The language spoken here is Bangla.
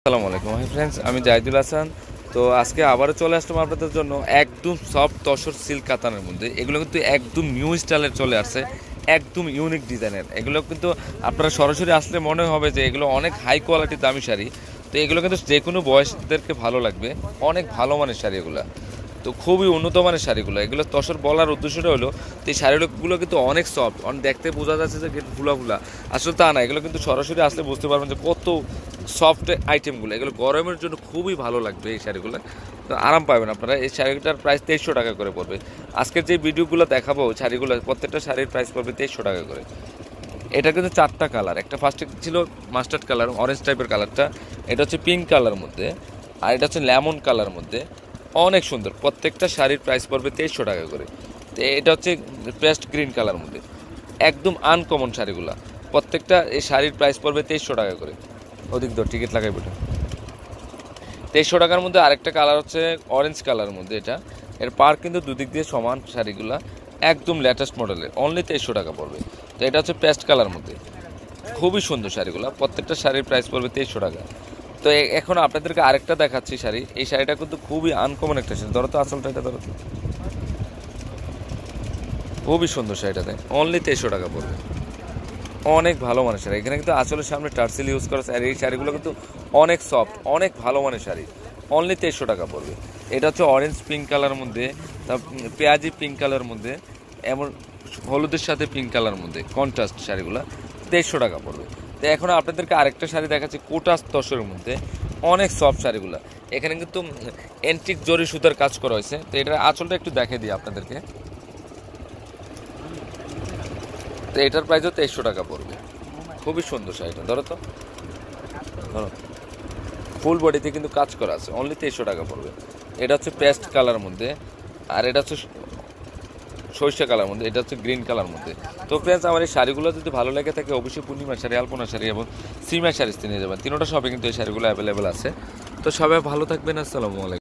আসসালামু আলাইকুম হাই ফ্রেন্ডস, আমি জাহিদুল হাসান। তো আজকে আবারও চলে আসলাম আপনাদের জন্য একদম সফট তসর সিল্ক কাতানের মধ্যে। এগুলো কিন্তু একদম নিউ স্টাইলের চলে আসছে, একদম ইউনিক ডিজাইনের। এগুলো কিন্তু আপনারা সরাসরি আসলে মনে হবে যে এগুলো অনেক হাই কোয়ালিটির দামি শাড়ি। তো এগুলো কিন্তু যে কোনো বয়সদেরকে ভালো লাগবে, অনেক ভালো মানের শাড়ি এগুলো। তো খুবই উন্নত মানের শাড়িগুলো। এগুলো তসর বলার উদ্দেশ্যটা হলো তো এই শাড়িগুলো কিন্তু অনেক সফট, অনেক দেখতে বোঝা যাচ্ছে যে ফুলা ফুলা, আসলে তা না। এগুলো কিন্তু সরাসরি আসলে বুঝতে পারবেন যে কত সফট আইটেমগুলো। এগুলো গরমের জন্য খুবই ভালো লাগবে এই শাড়িগুলো, তো আরাম পাবেন আপনারা। এই শাড়িটার প্রাইস 2300 টাকা করে পড়বে। আজকের যে ভিডিওগুলো দেখাবো শাড়িগুলো, প্রত্যেকটা শাড়ির প্রাইস পড়বে 2300 টাকা করে। এটা কিন্তু চারটা কালার, একটা ফার্স্টে ছিল মাস্টার্ড কালার, অরেঞ্জ টাইপের কালারটা, এটা হচ্ছে পিঙ্ক কালার মধ্যে, আর এটা হচ্ছে লেমন কালার মধ্যে। অনেক সুন্দর, প্রত্যেকটা শাড়ির প্রাইস পড়বে 2300 টাকা করে। তো এটা হচ্ছে পেস্ট গ্রিন কালার মধ্যে, একদম আনকমন শাড়িগুলো। প্রত্যেকটা এই শাড়ির প্রাইস পড়বে 2300 টাকা করে। অধিক দর টিকিট লাগাই বেটা। 2300 টাকার মধ্যে আরেকটা কালার হচ্ছে অরেঞ্জ কালার মধ্যে। এর পার কিন্তু দুদিক দিয়ে সমান শাড়িগুলো, একদম লেটেস্ট মডেলের, অনলি 2300 টাকা পড়বে। তো এটা হচ্ছে পেস্ট কালার মধ্যে, খুবই সুন্দর শাড়িগুলো। প্রত্যেকটা শাড়ির প্রাইস পড়বে 2300 টাকা। তো এখন আপনাদেরকে আরেকটা দেখাচ্ছি শাড়ি। এই শাড়িটা কিন্তু খুবই আনকমন একটা শাড়ি। ধরো তো আসলটা, এটা ধরো তো, খুবই সুন্দর শাড়িটাতে, অনলি 2300 টাকা পড়বে। অনেক ভালো মানের শাড়ি। এখানে কিন্তু আসলে সামনে টার্সেল ইউজ করা, আর এই শাড়িগুলো কিন্তু অনেক সফট, অনেক ভালো মানের শাড়ি, অনলি 2300 টাকা পড়বে। এটা হচ্ছে অরেঞ্জ পিঙ্ক কালার মধ্যে, পেঁয়াজি পিঙ্ক কালার মধ্যে, এমন হলুদের সাথে পিঙ্ক কালার মধ্যে কন্ট্রাস্ট শাড়িগুলো 2300 টাকা পড়বে। তো এখন আপনাদেরকে আরেকটা শাড়ি দেখাচ্ছি কোটাস তসরের মধ্যে, অনেক সফট শাড়িগুলো। এখানে কিন্তু অ্যান্টিক জরি সুতার কাজ করা হয়েছে। তো এটার আঁচলটা একটু দেখে দিই আপনাদেরকে। তো এটার প্রাইসও 2300 টাকা পড়বে। খুবই সুন্দর শাড়িটা, ধরো তো, ধরো, ফুল বডিতে কিন্তু কাজ করা আছে, অনলি 2300 টাকা পড়বে। এটা হচ্ছে পেস্ট কালার মধ্যে, আর এটা হচ্ছে সরিষা কালার মধ্যে, এটা হচ্ছে গ্রিন কালার মধ্যে। তো ফ্রেন্ডস, আমার এই শাড়িগুলো যদি ভালো লেগে থাকে অবশ্যই পূর্ণিমা শাড়ি, আলপনা শাড়ি এবং সিমা শাড়ি নিয়ে যাবেন। তিনোটা শপে কিন্তু এই শাড়িগুলো অ্যাভেলেবেল আছে। তো সবাই ভালো থাকবেন, আসসালামু আলাইকুম।